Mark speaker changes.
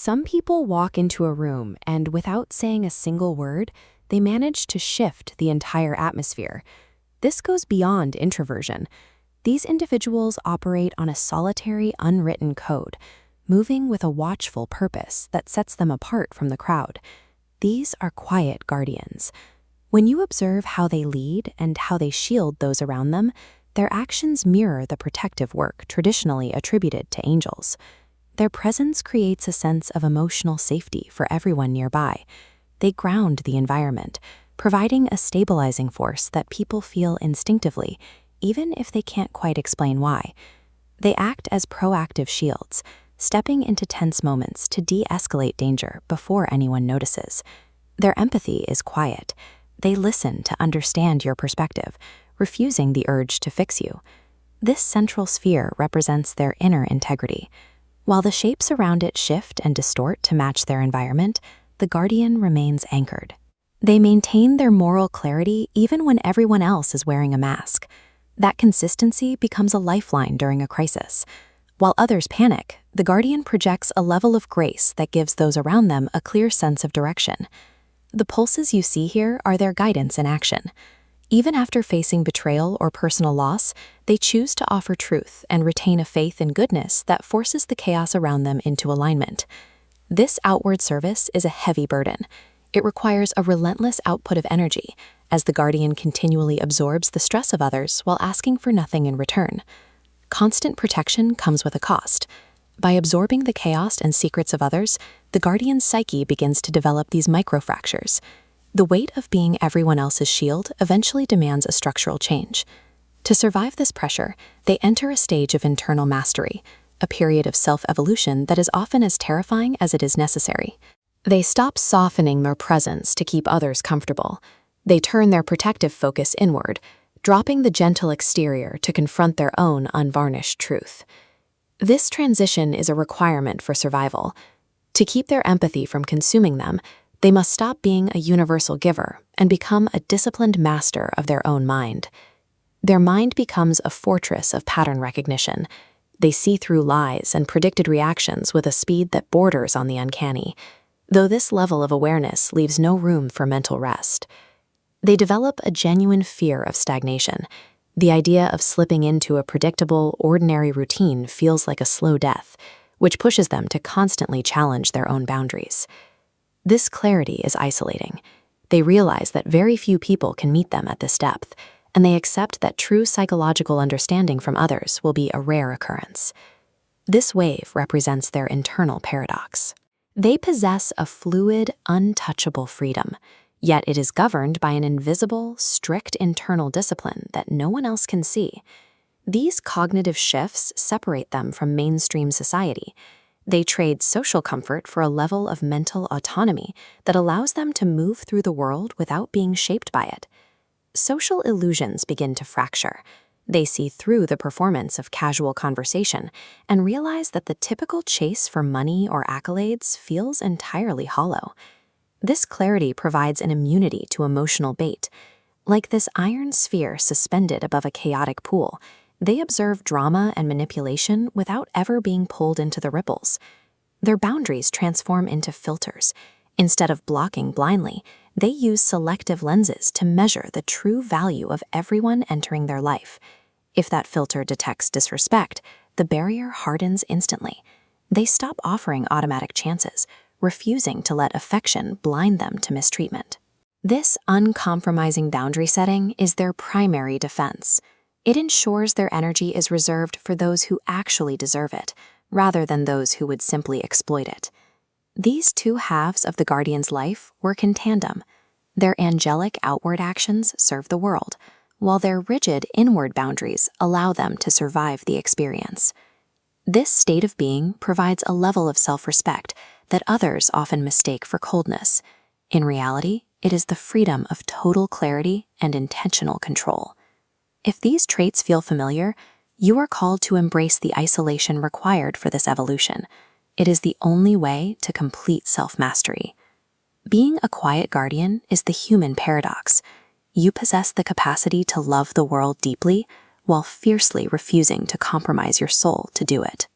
Speaker 1: Some people walk into a room and without saying a single word, they manage to shift the entire atmosphere. This goes beyond introversion. These individuals operate on a solitary, unwritten code, moving with a watchful purpose that sets them apart from the crowd. These are quiet guardians. When you observe how they lead and how they shield those around them, their actions mirror the protective work traditionally attributed to angels. Their presence creates a sense of emotional safety for everyone nearby. They ground the environment, providing a stabilizing force that people feel instinctively, even if they can't quite explain why. They act as proactive shields, stepping into tense moments to de-escalate danger before anyone notices. Their empathy is quiet. They listen to understand your perspective, refusing the urge to fix you. This central sphere represents their inner integrity. While the shapes around it shift and distort to match their environment, the guardian remains anchored. They maintain their moral clarity even when everyone else is wearing a mask. That consistency becomes a lifeline during a crisis. While others panic, the guardian projects a level of grace that gives those around them a clear sense of direction. The pulses you see here are their guidance in action. Even after facing betrayal or personal loss, they choose to offer truth and retain a faith in goodness that forces the chaos around them into alignment. This outward service is a heavy burden. It requires a relentless output of energy, as the guardian continually absorbs the stress of others while asking for nothing in return. Constant protection comes with a cost. By absorbing the chaos and secrets of others, the guardian's psyche begins to develop these microfractures. The weight of being everyone else's shield eventually demands a structural change. To survive this pressure, they enter a stage of internal mastery, a period of self-evolution that is often as terrifying as it is necessary. They stop softening their presence to keep others comfortable. They turn their protective focus inward, dropping the gentle exterior to confront their own unvarnished truth. This transition is a requirement for survival. To keep their empathy from consuming them, they must stop being a universal giver and become a disciplined master of their own mind. Their mind becomes a fortress of pattern recognition. They see through lies and predicted reactions with a speed that borders on the uncanny, though this level of awareness leaves no room for mental rest. They develop a genuine fear of stagnation. The idea of slipping into a predictable, ordinary routine feels like a slow death, which pushes them to constantly challenge their own boundaries. This clarity is isolating. They realize that very few people can meet them at this depth, and they accept that true psychological understanding from others will be a rare occurrence. This wave represents their internal paradox. They possess a fluid, untouchable freedom, yet it is governed by an invisible, strict internal discipline that no one else can see. These cognitive shifts separate them from mainstream society. They trade social comfort for a level of mental autonomy that allows them to move through the world without being shaped by it. Social illusions begin to fracture. They see through the performance of casual conversation and realize that the typical chase for money or accolades feels entirely hollow. This clarity provides an immunity to emotional bait. Like this iron sphere suspended above a chaotic pool, they observe drama and manipulation without ever being pulled into the ripples. Their boundaries transform into filters. Instead of blocking blindly, they use selective lenses to measure the true value of everyone entering their life. If that filter detects disrespect, the barrier hardens instantly. They stop offering automatic chances, refusing to let affection blind them to mistreatment. This uncompromising boundary setting is their primary defense. It ensures their energy is reserved for those who actually deserve it, rather than those who would simply exploit it. These two halves of the guardian's life work in tandem. Their angelic outward actions serve the world, while their rigid inward boundaries allow them to survive the experience. This state of being provides a level of self-respect that others often mistake for coldness. In reality, it is the freedom of total clarity and intentional control. If these traits feel familiar, you are called to embrace the isolation required for this evolution. It is the only way to complete self-mastery. Being a quiet guardian is the human paradox. You possess the capacity to love the world deeply while fiercely refusing to compromise your soul to do it.